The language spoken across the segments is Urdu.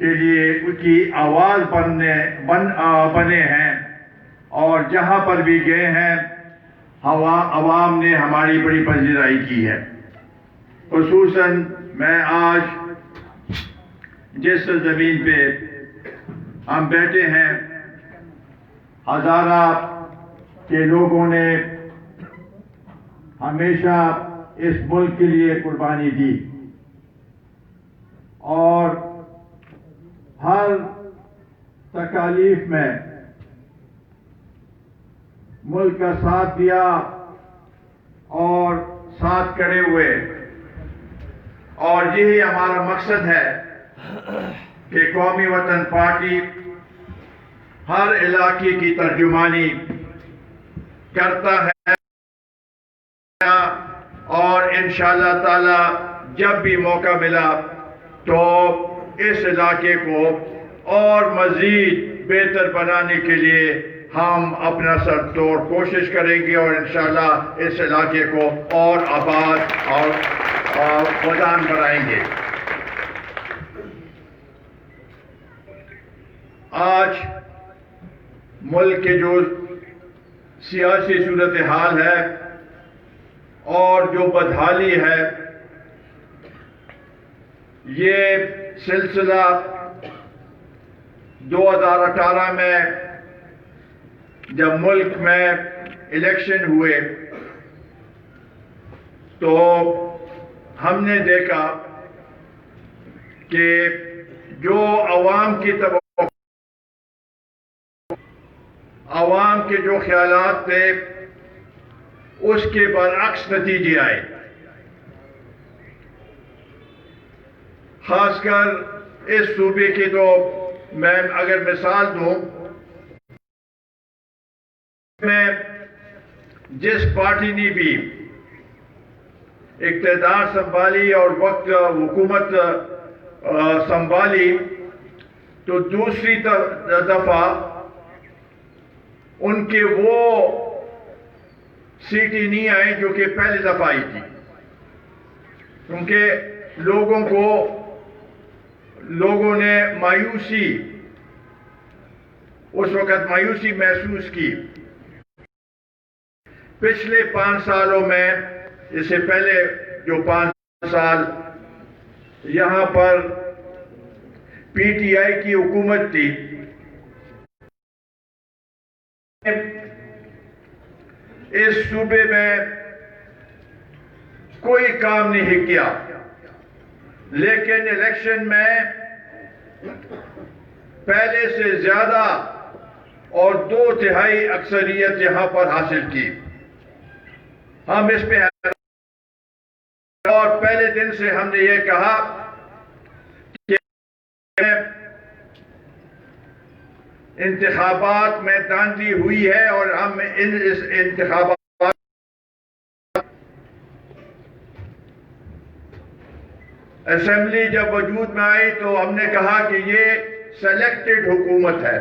کے لیے ان کی آواز بنے ہیں، اور جہاں پر بھی گئے ہیں عوام نے ہماری بڑی پذیرائی کی ہے۔ خصوصاً میں آج جس زمین پہ ہم بیٹھے ہیں، ہزارہ کے لوگوں نے ہمیشہ اس ملک کے لیے قربانی دی اور ہر تکالیف میں ملک کا ساتھ دیا اور ساتھ کھڑے ہوئے، اور یہی ہمارا مقصد ہے کہ قومی وطن پارٹی ہر علاقے کی ترجمانی کرتا ہے، اور انشاءاللہ تعالی جب بھی موقع ملا تو اس علاقے کو اور مزید بہتر بنانے کے لیے ہم اپنا سر توڑ کوشش کریں گے، اور انشاءاللہ اس علاقے کو اور آباد اور ودان بنائیں گے۔ آج ملک کے جو سیاسی صورتحال ہے اور جو بدحالی ہے، یہ سلسلہ 2018 میں جب ملک میں الیکشن ہوئے تو ہم نے دیکھا کہ جو عوام کی عوام کے جو خیالات تھے اس کے برعکس نتیجے آئے۔ خاص کر اس صوبے کی تو میں اگر مثال دوں، میں جس پارٹی نے بھی اقتدار سنبھالی اور وقت حکومت سنبھالی تو دوسری دفعہ ان کے وہ سیٹیں نہیں آئیں جو کہ پہلی دفعہ آئی تھی، کیونکہ لوگوں نے اس وقت مایوسی محسوس کی۔ پچھلے 5 سالوں میں، اس سے پہلے جو 5 سال یہاں پر پی ٹی آئی کی حکومت تھی، اس صوبے میں کوئی کام نہیں کیا، لیکن الیکشن میں پہلے سے زیادہ اور 2/3 اکثریت یہاں پر حاصل کی۔ ہم اس پہ اور پہلے دن سے ہم نے یہ کہا کہ انتخابات میں دھاندلی ہوئی ہے، اور ہم اس انتخابات اسمبلی جب وجود میں آئی تو ہم نے کہا کہ یہ سلیکٹڈ حکومت ہے،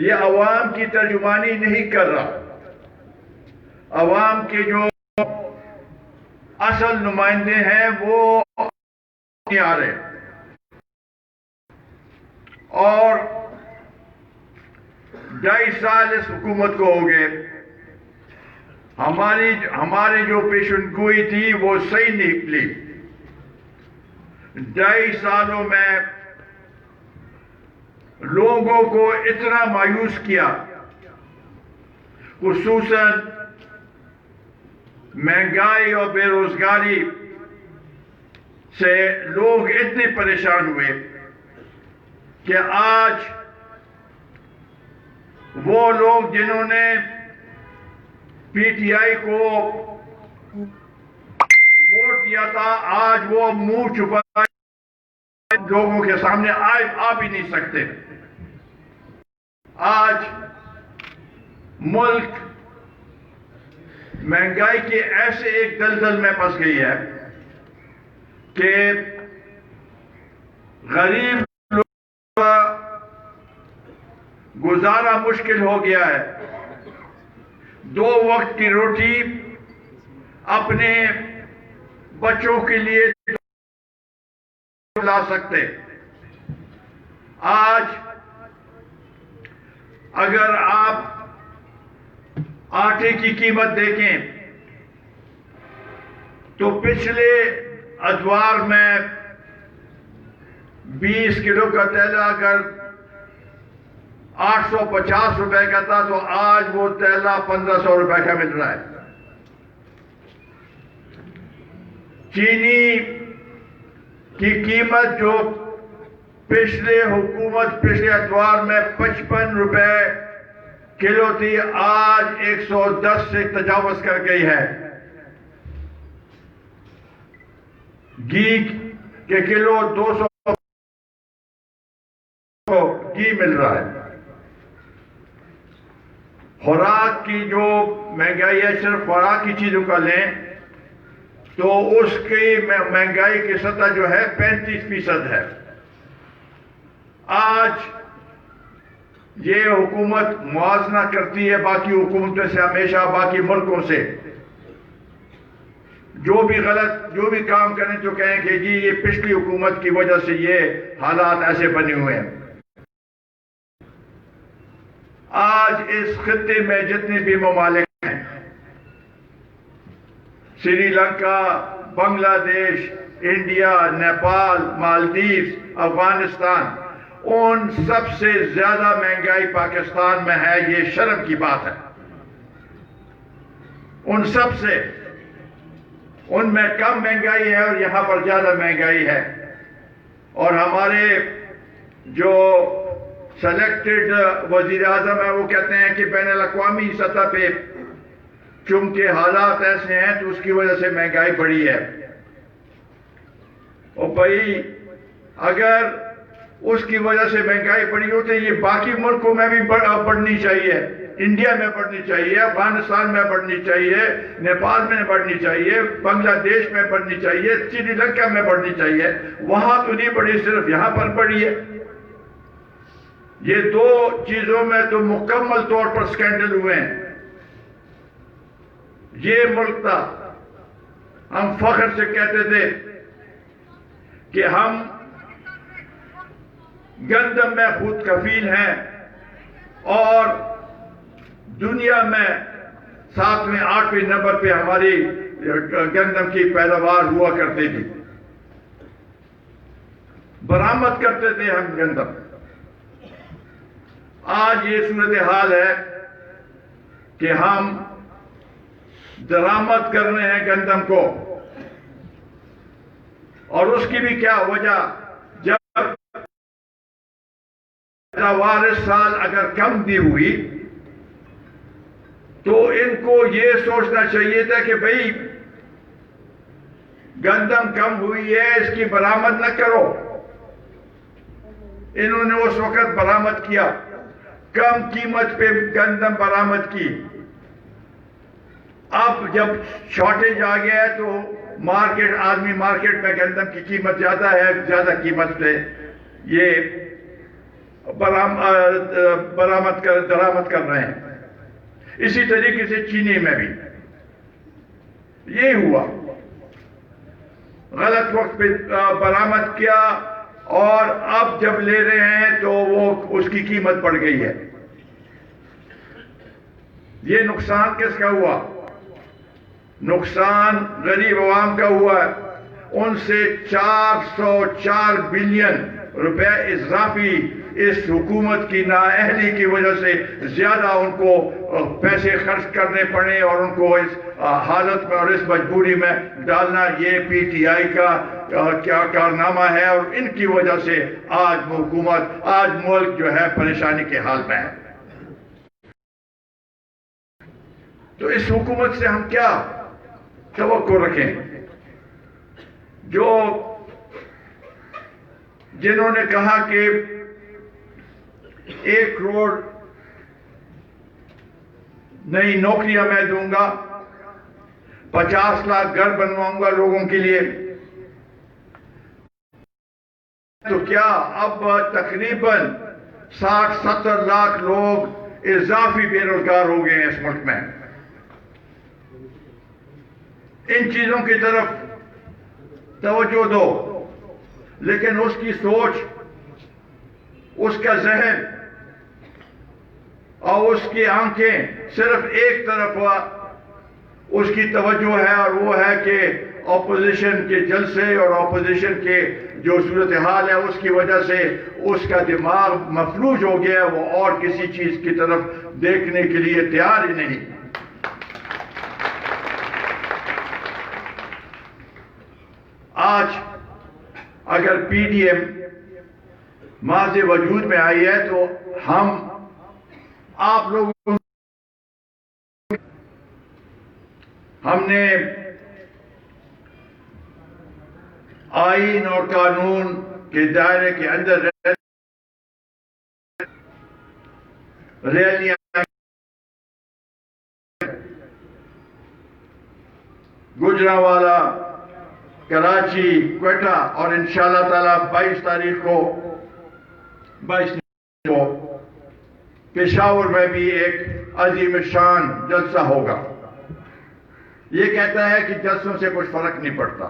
یہ عوام کی ترجمانی نہیں کر رہا، عوام کے جو اصل نمائندے ہیں وہ نہیں آ رہے، اور 2.5 سال اس حکومت کو ہو گئے۔ ہماری جو پیشن گوئی تھی وہ صحیح نکلی۔ 2.5 سالوں میں لوگوں کو اتنا مایوس کیا، خصوصاً مہنگائی اور بے روزگاری سے لوگ اتنے پریشان ہوئے کہ آج وہ لوگ جنہوں نے پی ٹی آئی کو ووٹ دیا تھا، آج وہ منہ چھپائے لوگوں کے سامنے آ بھی نہیں سکتے۔ آج ملک مہنگائی کے ایسے ایک دلدل میں پھنس گئی ہے کہ غریب لوگوں کا گزارا مشکل ہو گیا ہے۔ 2 وقت کی روٹی اپنے بچوں کے لیے لا سکتے. آج اگر آپ آٹے کی قیمت دیکھیں تو پچھلے اتوار میں 20 کلو کا تیلا اگر 850 روپے کا تھا تو آج وہ تیلا 1500 روپے کا مل رہا ہے. چینی کی قیمت جو پچھلے اتوار میں 55 روپے کلو تھی آج 110 سے تجاوز کر گئی ہے. گھی کے کلو 200 گھی مل رہا ہے. خوراک کی جو مہنگائی ہے, صرف خوراک کی چیزوں کا لیں تو اس کی مہنگائی کی سطح جو ہے 35% ہے. آج یہ حکومت موازنہ کرتی ہے باقی حکومتوں سے, ہمیشہ باقی ملکوں سے. جو بھی کام کریں تو کہیں کہ جی یہ پچھلی حکومت کی وجہ سے یہ حالات ایسے بنے ہوئے ہیں. آج اس خطے میں جتنے بھی ممالک ہیں, سری لنکا, بنگلہ دیش, انڈیا, نیپال, مالدیوز, افغانستان, ان سب سے زیادہ مہنگائی پاکستان میں ہے. یہ شرم کی بات ہے. ان سب سے, ان میں کم مہنگائی ہے اور یہاں پر زیادہ مہنگائی ہے. اور ہمارے جو سلیکٹڈ وزیر اعظم ہیں وہ کہتے ہیں کہ بین الاقوامی سطح پہ چونکہ حالات ایسے ہیں تو اس کی وجہ سے مہنگائی بڑھی ہے. اور بھائی اگر اس کی وجہ سے مہنگائی بڑھی ہو تو یہ باقی ملکوں میں بھی بڑھنی چاہیے. انڈیا میں بڑھنی چاہیے, افغانستان میں بڑھنی چاہیے, نیپال میں بڑھنی چاہیے, بنگلہ دیش میں بڑھنی چاہیے, سری لنکا میں بڑھنی چاہیے. وہاں تو نہیں بڑھی, صرف یہاں پر بڑھی ہے. یہ دو چیزوں میں تو مکمل طور پر سکینڈل ہوئے ہیں. یہ ملک تھا, ہم فخر سے کہتے تھے کہ ہم گندم میں خود کفیل ہیں اور دنیا میں 7ویں 8ویں نمبر پہ ہماری گندم کی پیداوار ہوا کرتی تھی. برآمد کرتے تھے ہم گندم. آج یہ صورتحال ہے کہ ہم درآمد کر رہے ہیں گندم کو. اور اس کی بھی کیا وجہ, جب پیداوار اس سال اگر کم بھی ہوئی تو ان کو یہ سوچنا چاہیے تھا کہ بھئی گندم کم ہوئی ہے, اس کی برآمد نہ کرو. انہوں نے اس وقت برآمد کیا, کم قیمت پہ گندم برآمد کی. اب جب شارٹیج آ گیا ہے تو آدمی مارکیٹ میں گندم کی قیمت زیادہ ہے, زیادہ قیمت پہ یہ درآمد کر رہے ہیں. اسی طریقے سے چینی میں بھی یہ ہوا, غلط وقت پہ برآمد کیا اور اب جب لے رہے ہیں تو وہ اس کی قیمت بڑھ گئی ہے. یہ نقصان کس کا ہوا؟ نقصان غریب عوام کا ہوا ہے. ان سے 404 بلین روپے اضافی اس حکومت کی نااہلی کی وجہ سے زیادہ ان کو پیسے خرچ کرنے پڑے اور ان کو اس حالت میں اور اس مجبوری میں ڈالنا, یہ پی ٹی آئی کا کیا کارنامہ ہے. اور ان کی وجہ سے آج حکومت, آج ملک جو ہے پریشانی کے حال میں ہے. تو اس حکومت سے ہم کیا توقع رکھیں جو جنہوں نے کہا کہ 1 کروڑ نئی نوکریاں میں دوں گا, 50 لاکھ گھر بنواؤں گا لوگوں کے لیے, تو کیا اب تقریباً 60-70 لاکھ لوگ اضافی بے روزگار ہو گئے ہیں اس ملک میں. ان چیزوں کی طرف توجہ دو. لیکن اس کی سوچ، اس کا ذہن اور اس کی آنکھیں صرف ایک طرف اس کی توجہ ہے، اور وہ ہے کہ اپوزیشن کے جلسے اور اپوزیشن کے جو صورتحال ہے اس کی وجہ سے اس کا دماغ مفلوج ہو گیا، وہ اور کسی چیز کی طرف دیکھنے کے لیے تیار ہی نہیں۔ آج اگر پی ڈی ایم ماضی وجود میں آئی ہے تو ہم آپ لوگوں، ہم نے آئین اور قانون کے دائرے کے اندر ریلیاں، گجرانوالہ، کراچی، کوئٹہ اور انشاءاللہ تعالیٰ 22 تاریخ کو پشاور میں بھی ایک عظیم شان جلسہ ہوگا۔ یہ کہتا ہے کہ جلسوں سے کچھ فرق نہیں پڑتا۔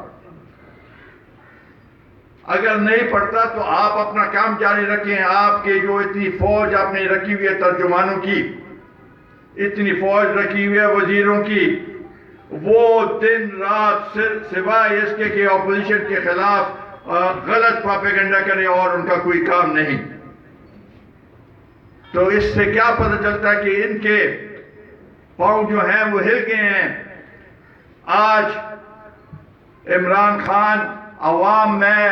اگر نہیں پڑتا تو آپ اپنا کام جاری رکھیں۔ آپ کے جو اتنی فوج آپ نے رکھی ہوئی ہے ترجمانوں کی، اتنی فوج رکھی ہوئی ہے وزیروں کی، وہ دن رات سوائے اس کے کہ اپوزیشن کے خلاف غلط پروپیگنڈا کرے اور ان کا کوئی کام نہیں۔ تو اس سے کیا پتہ چلتا ہے کہ ان کے پاؤں جو ہیں وہ ہل گئے ہیں۔ آج عمران خان عوام میں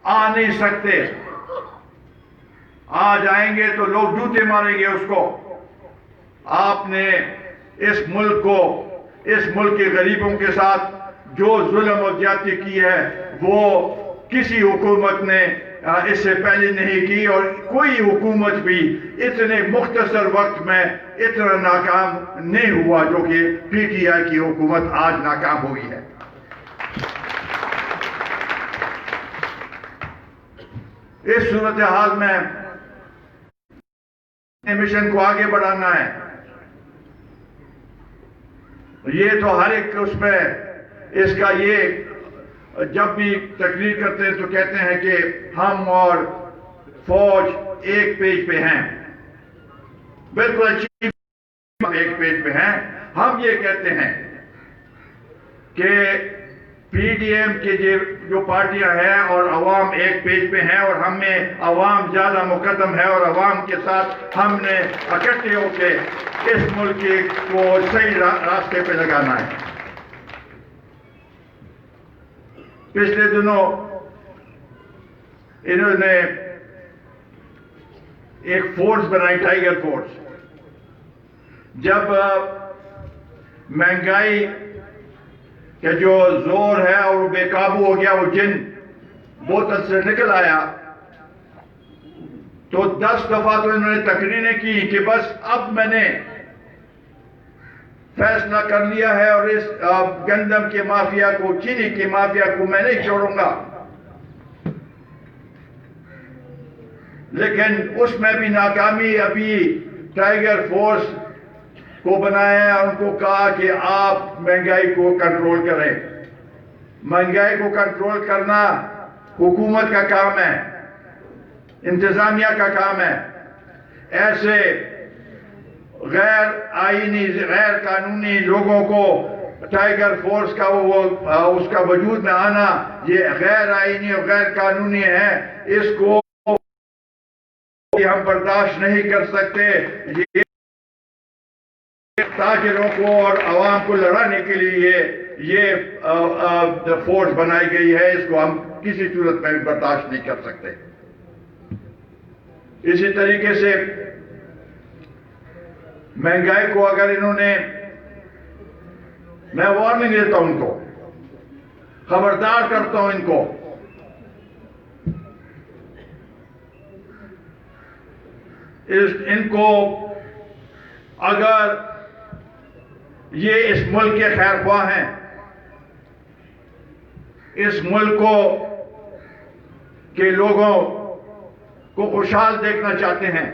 آ نہیں سکتے، آ جائیں گے تو لوگ جوتے ماریں گے اس کو۔ آپ نے اس ملک کو، اس ملک کے غریبوں کے ساتھ جو ظلم و زیادتی کی ہے وہ کسی حکومت نے اس سے پہلے نہیں کی، اور کوئی حکومت بھی اتنے مختصر وقت میں اتنا ناکام نہیں ہوا جو کہ پی ٹی آئی کی حکومت آج ناکام ہوئی ہے۔ اس صورتحال میں مشن کو آگے بڑھانا ہے۔ یہ تو ہر ایک اس میں اس کا یہ جب بھی تقریر کرتے ہیں تو کہتے ہیں کہ ہم اور فوج ایک پیج پہ ہیں۔ بالکل اچھی ایک پیج پہ ہیں۔ ہم یہ کہتے ہیں کہ پی ڈی ایم کے جو پارٹیاں ہیں اور عوام ایک پیج پہ ہیں، اور ہم میں عوام زیادہ مقدم ہے، اور عوام کے ساتھ ہم نے اکٹھے ہو کے اس ملک کو صحیح راستے پہ لگانا ہے۔ پچھلے دنوں انہوں نے ایک فورس بنائی، ٹائیگر فورس۔ جب مہنگائی کا جو زور ہے اور وہ بے قابو ہو گیا، وہ جن بوتل سے نکل آیا، تو 10 دفعہ تو انہوں نے تقریریں کی کہ بس اب میں نے فیصلہ کر لیا ہے اور اس گندم کے مافیا کو، چینی کے مافیا کو میں نہیں چھوڑوں گا۔ لیکن اس میں بھی ناکامی۔ ابھی ٹائیگر فورس کو بنایا ہے، ان کو کہا کہ آپ مہنگائی کو کنٹرول کریں۔ مہنگائی کو کنٹرول کرنا حکومت کا کام ہے، انتظامیہ کا کام ہے۔ ایسے غیر آئینی، غیر قانونی لوگوں کو ٹائیگر فورس کا اس کا وجود میں آنا، یہ غیر آئینی اور غیر قانونی ہے۔ اس کو ہم برداشت نہیں کر سکتے۔ یہ تاجروں کو اور عوام کو لڑانے کے لیے یہ فورس بنائی گئی ہے، اس کو ہم کسی صورت میں بھی برداشت نہیں کر سکتے۔ اسی طریقے سے مہنگائی کو اگر انہوں نے، میں وارننگ دیتا ہوں ان کو، خبردار کرتا ہوں ان کو، ان کو اگر یہ اس ملک کے خیر خواہ ہیں، اس ملک کو کے لوگوں کو خوشحال دیکھنا چاہتے ہیں،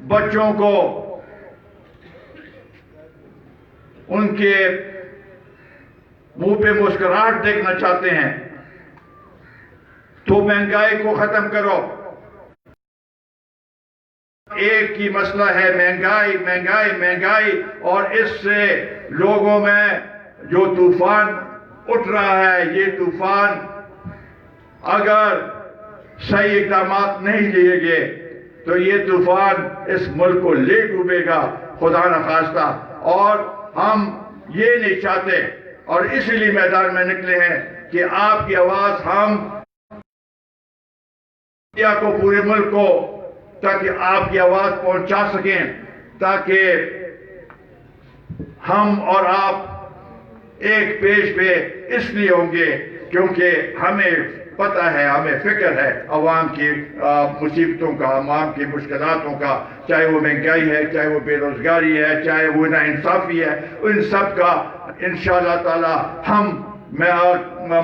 بچوں کو ان کے منہ پہ مسکراہٹ دیکھنا چاہتے ہیں تو مہنگائی کو ختم کرو. ایک ہی مسئلہ ہے مہنگائی مہنگائی مہنگائی، اور اس سے لوگوں میں جو طوفان اٹھ رہا ہے، یہ طوفان اگر صحیح اقدامات نہیں لیے گئے تو یہ طوفان اس ملک کو لے ڈوبے گا خدا نخواستہ، اور ہم یہ نہیں چاہتے، اور اسی لیے میدان میں نکلے ہیں کہ آپ کی آواز ہم کو پورے ملک کو تاکہ آپ کی آواز پہنچا سکیں، تاکہ ہم اور آپ ایک پیش پہ اس لیے ہوں گے کیونکہ ہمیں پتہ ہے، ہمیں فکر ہے عوام کی مصیبتوں کا، عوام کی مشکلاتوں کا، چاہے وہ مہنگائی ہے، چاہے وہ بے روزگاری ہے، چاہے وہ ناانصافی ہے، ان سب کا انشاءاللہ تعالی ہم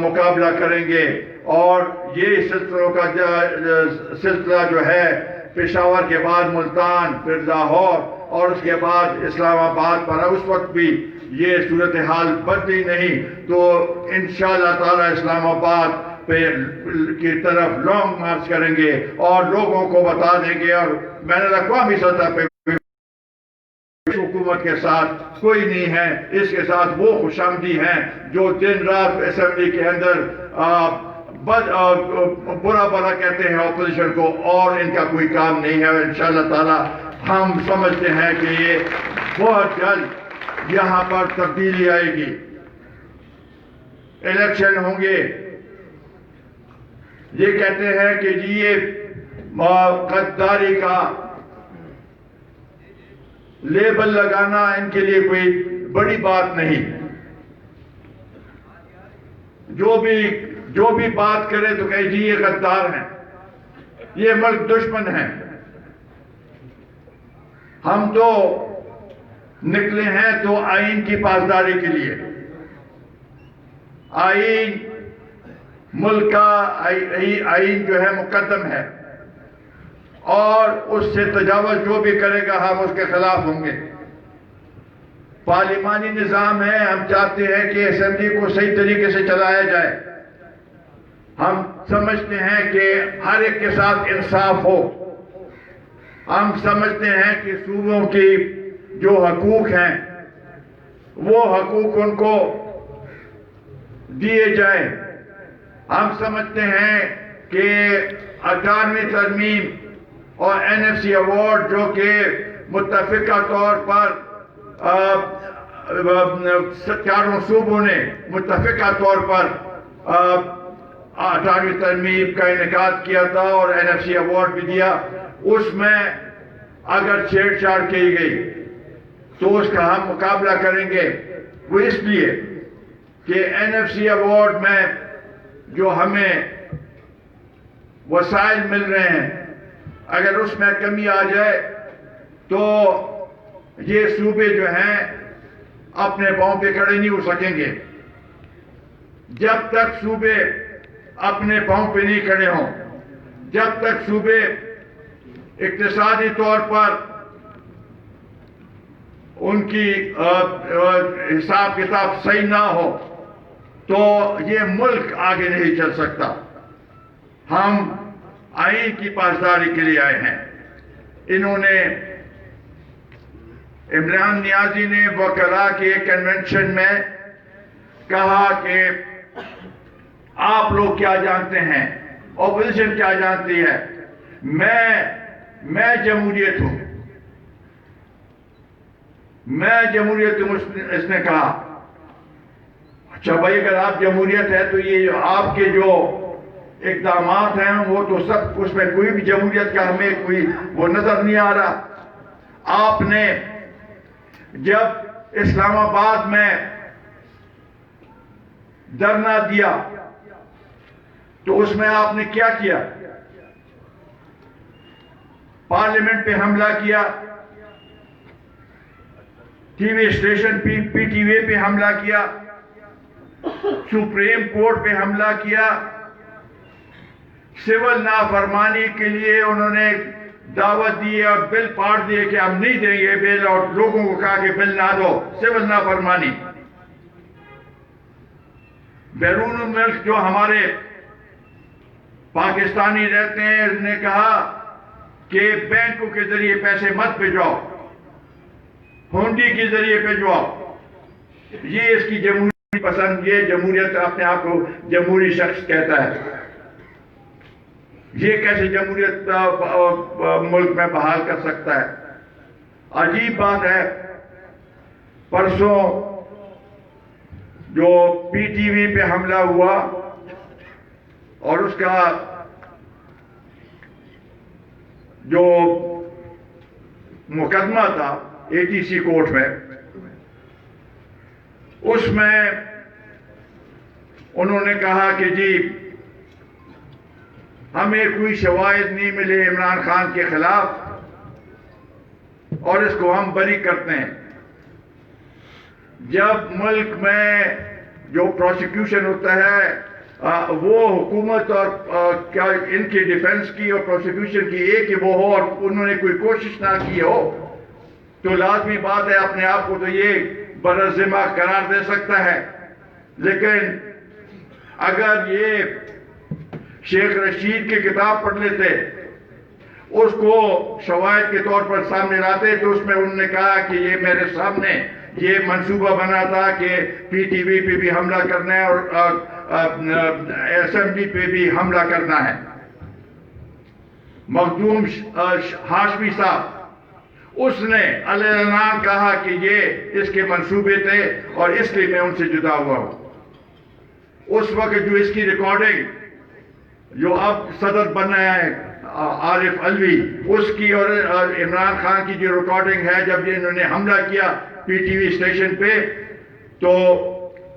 مقابلہ کریں گے. اور یہ سلسلہ جو ہے پشاور کے بعد ملتان، پھر لاہور اور اس کے بعد اسلام آباد پر، اس وقت بھی یہ صورتحال بدلی نہیں تو انشاءاللہ تعالی اسلام آباد کی طرف لانگ مارچ کریں گے اور لوگوں کو بتا دیں گے، اور بین الاقوامی سطح پہ حکومت کے ساتھ کوئی نہیں ہے، اس کے ساتھ وہ خوش آمدی ہیں جو دن رات اسمبلی کے اندر برا برا کہتے ہیں اپوزیشن کو، اور ان کا کوئی کام نہیں ہے. انشاءاللہ تعالی ہم سمجھتے ہیں کہ یہ بہت جلد یہاں پر تبدیلی آئے گی، الیکشن ہوں گے. یہ کہتے ہیں کہ جی یہ غداری کا لیبل لگانا ان کے لیے کوئی بڑی بات نہیں، جو بھی بات کرے تو کہے جی یہ غدار ہیں، یہ ملک دشمن ہیں. ہم تو نکلے ہیں تو آئین کی پاسداری کے لیے. آئین ملک کا آئین جو ہے مقدم ہے، اور اس سے تجاوز جو بھی کرے گا ہم اس کے خلاف ہوں گے. پارلیمانی نظام ہے، ہم چاہتے ہیں کہ اسمبلی کو صحیح طریقے سے چلایا جائے. ہم سمجھتے ہیں کہ ہر ایک کے ساتھ انصاف ہو. ہم سمجھتے ہیں کہ صوبوں کی جو حقوق ہیں وہ حقوق ان کو دیے جائیں. ہم سمجھتے ہیں کہ 18ویں ترمیم اور NFC ایوارڈ جو کہ متفقہ طور پر چاروں صوبوں نے متفقہ طور پر 18ویں ترمیم کا انعقاد کیا تھا اور NFC ایوارڈ بھی دیا، اس میں اگر چھیڑ چھاڑ کی گئی تو اس کا ہم مقابلہ کریں گے. وہ اس لیے کہ NFC ایوارڈ میں جو ہمیں وسائل مل رہے ہیں، اگر اس میں کمی آ جائے تو یہ صوبے جو ہیں اپنے پاؤں پہ کھڑے نہیں ہو سکیں گے. جب تک صوبے اپنے پاؤں پہ نہیں کھڑے ہوں، جب تک صوبے اقتصادی طور پر ان کی حساب کتاب صحیح نہ ہو تو یہ ملک آگے نہیں چل سکتا. ہم آئین کی پاسداری کے لیے آئے ہیں. انہوں نے عمران نیازی نے وکلاء کے کنونشن میں کہا کہ آپ لوگ کیا جانتے ہیں، اپوزیشن کیا جانتی ہے، میں جمہوریت ہوں، میں جمہوریت ہوں. اس نے کہا اچھا بھائی اگر آپ جمہوریت ہے تو یہ آپ کے جو اقدامات ہیں وہ تو سب اس میں کوئی بھی جمہوریت کا ہمیں کوئی وہ نظر نہیں آ رہا. آپ نے جب اسلام آباد میں دھرنا دیا تو اس میں آپ نے کیا کیا؟ پارلیمنٹ پہ حملہ کیا، T V station P T V پہ حملہ کیا، سپریم کورٹ پہ حملہ کیا. سول نافرمانی کے لیے انہوں نے دعوت دی اور بل پاڑ دیے کہ ہم نہیں دیں گے بل، اور لوگوں کو کہا کہ بل نہ دو. سول نافرمانی. بیرون ملک جو ہمارے پاکستانی رہتے ہیں نے کہا کہ بینکوں کے ذریعے پیسے مت بھیجواؤ، ہونڈی کے ذریعے بھیجواؤ. یہ اس کی جمہوری پسند، یہ جمہوریت اپنے آپ کو جمہوری شخص کہتا ہے. یہ کیسے جمہوریت ملک میں بحال کر سکتا ہے؟ عجیب بات ہے. پرسوں جو پی ٹی وی پہ حملہ ہوا اور اس کا جو مقدمہ تھا اے ٹی سی کورٹ میں، اس میں انہوں نے کہا کہ جی ہمیں کوئی شواہد نہیں ملے عمران خان کے خلاف اور اس کو ہم بری کرتے ہیں. جب ملک میں جو پروسیکیوشن ہوتا ہے وہ حکومت اور کیا ان کی ڈیفنس کی اور پروسیکیوشن کی ایک ہی وہ ہو اور انہوں نے کوئی کوشش نہ کی ہو تو لازمی بات ہے اپنے آپ کو تو یہ برذمہ قرار دے سکتا ہے. لیکن اگر یہ شیخ رشید کی کتاب پڑھ لیتے، اس کو شواہد کے طور پر سامنے لاتے، تو اس میں انہوں نے کہا کہ یہ میرے سامنے یہ منصوبہ بنا تھا کہ پی ٹی وی پہ بھی حملہ کرنا ہے اور اسمبلی پہ بھی حملہ کرنا ہے. مخدوم ہاشمی صاحب اس نے علناً کہا کہ یہ اس کے منصوبے تھے اور اس لیے میں ان سے جدا ہوا ہوں. اس وقت جو اس کی ریکارڈنگ جو اب صدر بن رہا ہے عارف علوی، اس کی اور عمران خان کی جو ریکارڈنگ ہے جب انہوں نے حملہ کیا پی ٹی وی اسٹیشن پہ، تو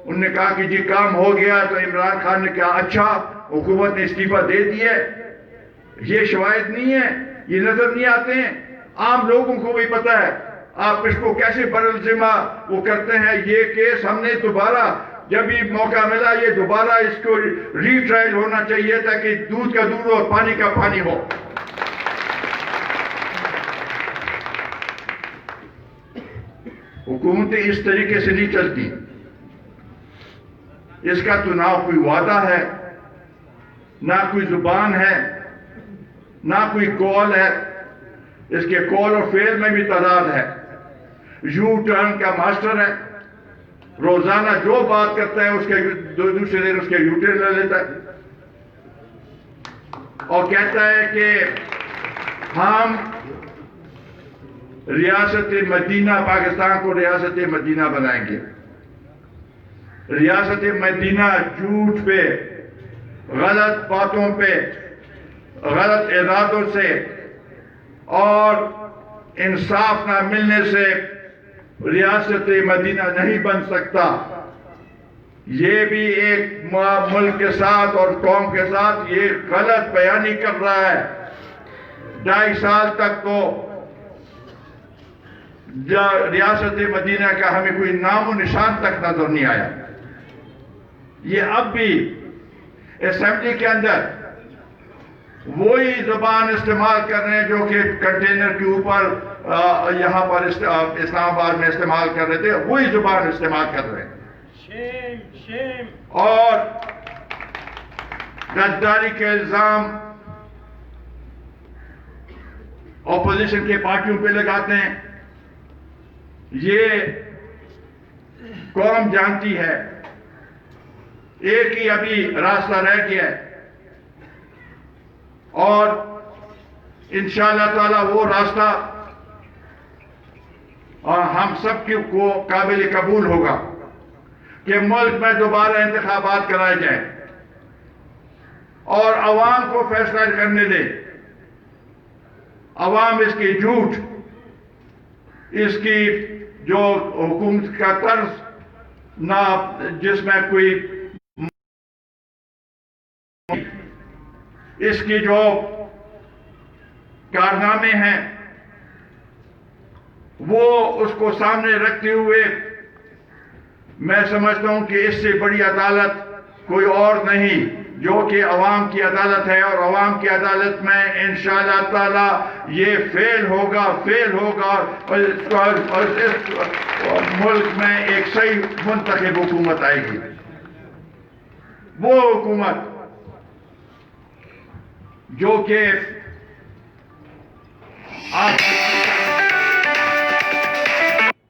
انہوں نے کہا کہ جی کام ہو گیا، تو عمران خان نے کہا اچھا حکومت نے استعفیٰ دے دیا. یہ شواہد نہیں ہے، یہ نظر نہیں آتے ہیں، عام لوگوں کو بھی پتہ ہے. آپ اس کو کیسے برالذمہ وہ کرتے ہیں؟ یہ کیس ہم نے دوبارہ جب بھی موقع ملا یہ دوبارہ اس کو ری ٹرائل ہونا چاہیے تاکہ دودھ کا دودھ اور پانی کا پانی ہو. حکومتیں اس طریقے سے نہیں چلتی. اس کا تو نہ کوئی وعدہ ہے، نہ کوئی زبان ہے، نہ کوئی قول ہے. اس کے قول اور فعل میں بھی تعداد ہے. یو ٹرن کا ماسٹر ہے، روزانہ جو بات کرتا ہے اس کے دوسرے دن اس کے یو ٹرن لے لیتا ہے اور کہتا ہے کہ ہم ریاست مدینہ، پاکستان کو ریاست مدینہ بنائیں گے. ریاست مدینہ جھوٹ پہ، غلط باتوں پہ، غلط ارادوں سے اور انصاف نہ ملنے سے ریاست مدینہ نہیں بن سکتا. یہ بھی ایک ملک کے ساتھ اور قوم کے ساتھ یہ غلط بیانی کر رہا ہے. 2.5 سال تک تو ریاست مدینہ کا ہمیں کوئی نام و نشان تک نظر نہیں آیا. یہ اب بھی اسمبلی کے اندر وہی زبان استعمال کر رہے ہیں جو کہ کنٹینر کے اوپر یہاں پر اسلام آباد میں استعمال کر رہے تھے، وہی زبان استعمال کر رہے ہیں. اور غداری کے الزام اپوزیشن کے پارٹیوں پہ لگاتے ہیں. یہ قوم جانتی ہے ایک ہی ابھی راستہ رہ گیا ہے اور انشاءاللہ تعالی وہ راستہ ہم سب کو قابل قبول ہوگا کہ ملک میں دوبارہ انتخابات کرائے جائیں اور عوام کو فیصلہ کرنے دے. عوام اس کی جھوٹ، اس کی جو حکومت کا طرز نہ جس میں کوئی اس کی جو کارنامے ہیں وہ اس کو سامنے رکھتے ہوئے میں سمجھتا ہوں کہ اس سے بڑی عدالت کوئی اور نہیں جو کہ عوام کی عدالت ہے. اور عوام کی عدالت میں انشاءاللہ تعالی یہ فیل ہوگا اور اس ملک میں ایک صحیح منتخب حکومت آئے گی. وہ حکومت جو کہ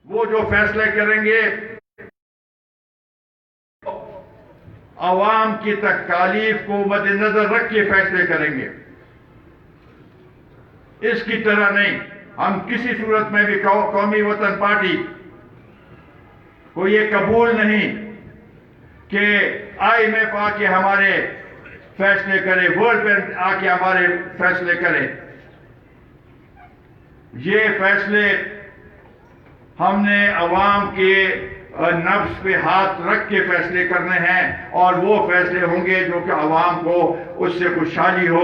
وہ جو فیصلے کریں گے عوام کی تکالیف کو مد نظر رکھ کے فیصلے کریں گے. اس کی طرح نہیں. ہم کسی صورت میں بھی قومی وطن پارٹی کو یہ قبول نہیں کہ IMF آ کے ہمارے فیصلے کرے, ورلڈ بینک آ کے ہمارے فیصلے کرے. یہ فیصلے ہم نے عوام کے نفس پہ ہاتھ رکھ کے فیصلے کرنے ہیں, اور وہ فیصلے ہوں گے جو کہ عوام کو اس سے خوشحالی ہو,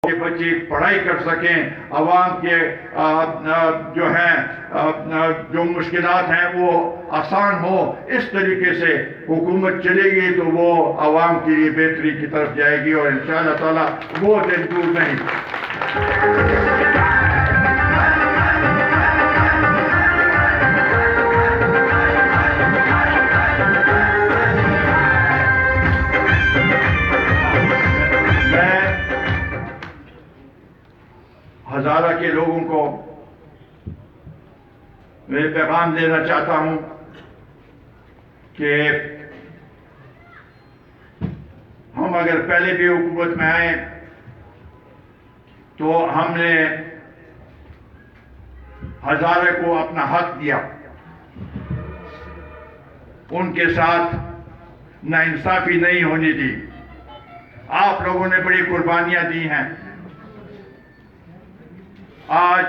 کہ بچے پڑھائی کر سکیں, عوام کے جو ہیں جو مشکلات ہیں وہ آسان ہو. اس طریقے سے حکومت چلے گی تو وہ عوام کے لیے بہتری کی طرف جائے گی, اور انشاءاللہ تعالی وہ دن دور نہیں. ہزارہ کے لوگوں کو میں پیغام دینا چاہتا ہوں کہ ہم اگر پہلے بھی حکومت میں آئے تو ہم نے ہزارہ کو اپنا حق دیا, ان کے ساتھ ناانصافی نہیں ہونے دی. آپ لوگوں نے بڑی قربانیاں دی ہیں. آج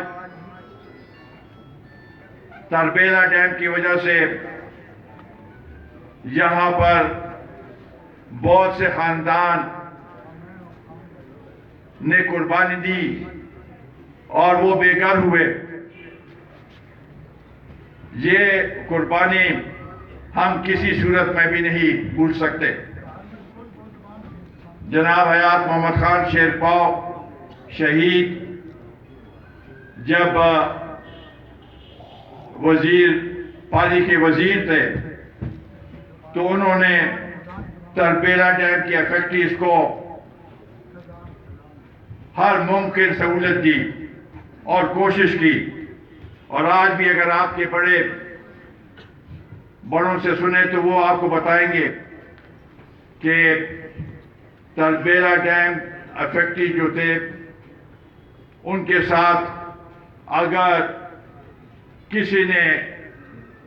تربیلا ڈیم کی وجہ سے یہاں پر بہت سے خاندان نے قربانی دی اور وہ بے گھر ہوئے. یہ قربانی ہم کسی صورت میں بھی نہیں بھول سکتے. جناب حیات محمد خان شیرپاؤ شہید جب پانی کے وزیر تھے تو انہوں نے تربیلا ڈیم کی فیکٹریز کو ہر ممکن سہولت دی اور کوشش کی. اور آج بھی اگر آپ کے بڑوں سے سنیں تو وہ آپ کو بتائیں گے کہ تربیلا ڈیم فیکٹری جو تھے ان کے ساتھ اگر کسی نے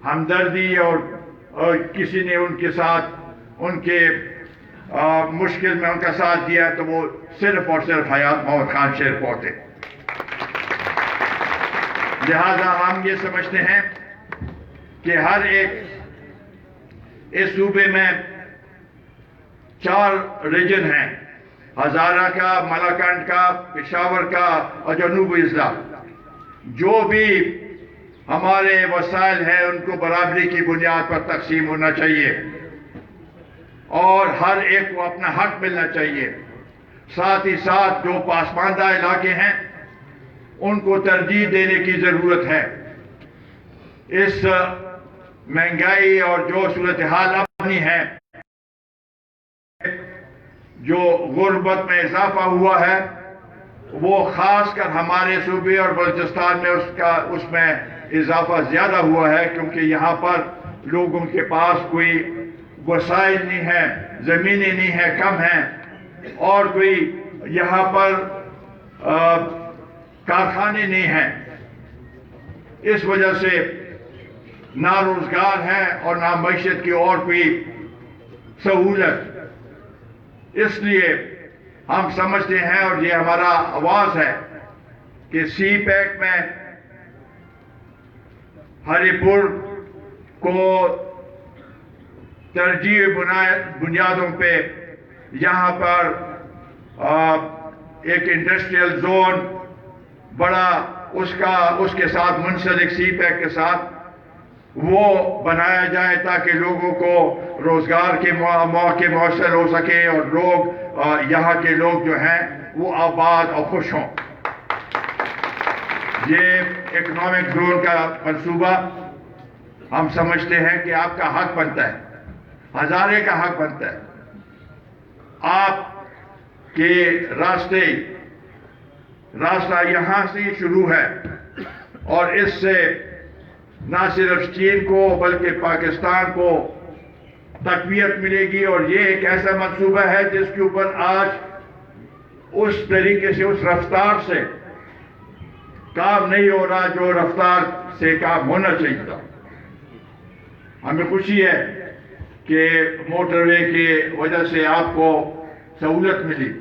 ہمدردی اور کسی نے ان کے ساتھ ان کے مشکل میں ان کا ساتھ دیا تو وہ صرف اور صرف حیات محمد خان شیرپاؤ تھے. لہذا ہم یہ سمجھتے ہیں کہ ہر ایک اس صوبے میں 4 ریجن ہیں, ہزارہ کا, ملاکنڈ کا, پشاور کا اور جنوبی اضلاع. جو بھی ہمارے وسائل ہیں ان کو برابری کی بنیاد پر تقسیم ہونا چاہیے اور ہر ایک کو اپنا حق ملنا چاہیے. ساتھ ہی ساتھ جو پسماندہ علاقے ہیں ان کو ترجیح دینے کی ضرورت ہے. اس مہنگائی اور جو صورتحال اپنی ہے, جو غربت میں اضافہ ہوا ہے, وہ خاص کر ہمارے صوبے اور بلوچستان میں اس میں اضافہ زیادہ ہوا ہے, کیونکہ یہاں پر لوگوں کے پاس کوئی وسائل نہیں ہے, زمینیں نہیں ہیں, کم ہیں, اور کوئی یہاں پر کارخانے نہیں ہیں. اس وجہ سے نہ روزگار ہے اور نہ معیشت کی اور کوئی سہولت. اس لیے ہم سمجھتے ہیں اور یہ ہمارا آواز ہے کہ سی پیک میں ہری پور کو ترجیح بنیادوں پہ یہاں پر ایک انڈسٹریل زون بڑا اس کے ساتھ منسلک سی پیک کے ساتھ وہ بنایا جائے تاکہ لوگوں کو روزگار کے مواقع میسر ہو سکے اور لوگ یہاں کے لوگ جو ہیں وہ آباد اور خوش ہوں. یہ اکنامک زون کا منصوبہ ہم سمجھتے ہیں کہ آپ کا حق بنتا ہے, ہزارے کا حق بنتا ہے. آپ کے راستہ یہاں سے ہی شروع ہے، اور اس سے نہ صرف چین کو بلکہ پاکستان کو تقویت ملے گی، اور یہ ایک ایسا منصوبہ ہے جس کے اوپر آج اس طریقے سے، اس رفتار سے کام نہیں ہو رہا جو رفتار سے کام ہونا چاہیے تھا۔ ہمیں خوشی ہے کہ موٹر وے کی وجہ سے آپ کو سہولت ملی،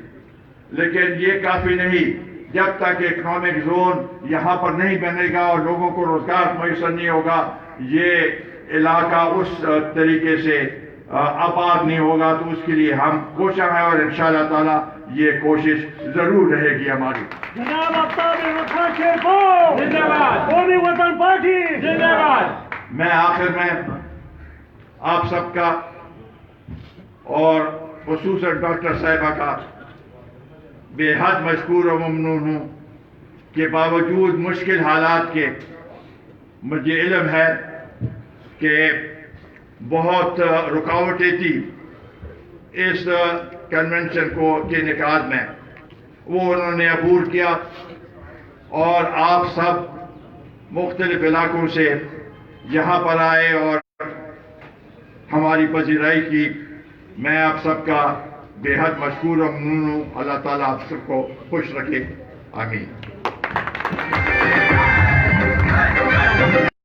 لیکن یہ کافی نہیں جب تک اکنامک زون یہاں پر نہیں بنے گا اور لوگوں کو روزگار میسر نہیں ہوگا، یہ علاقہ اس طریقے سے آباد نہیں ہوگا۔ تو اس کے لیے ہم کوشاں ہیں، اور انشاءاللہ تعالی یہ کوشش ضرور رہے گی ہماری۔ جناب آفتاب رخان شیر کو زندہ باد، قومی وطن پارٹی زندہ باد۔ میں آخر میں آپ سب کا اور خصوصاً ڈاکٹر صاحبہ کا بے حد مشکور و ممنون ہوں کہ باوجود مشکل حالات کے مجھے علم ہے کہ بہت رکاوٹیں تھی اس کنونشن کے انعقاد میں، وہ انہوں نے عبور کیا، اور آپ سب مختلف علاقوں سے یہاں پر آئے اور ہماری پذیرائی کی۔ میں آپ سب کا بے حد مشکور و ممنون ہوں۔ اللہ تعالیٰ آپ سب کو خوش رکھے، آمین۔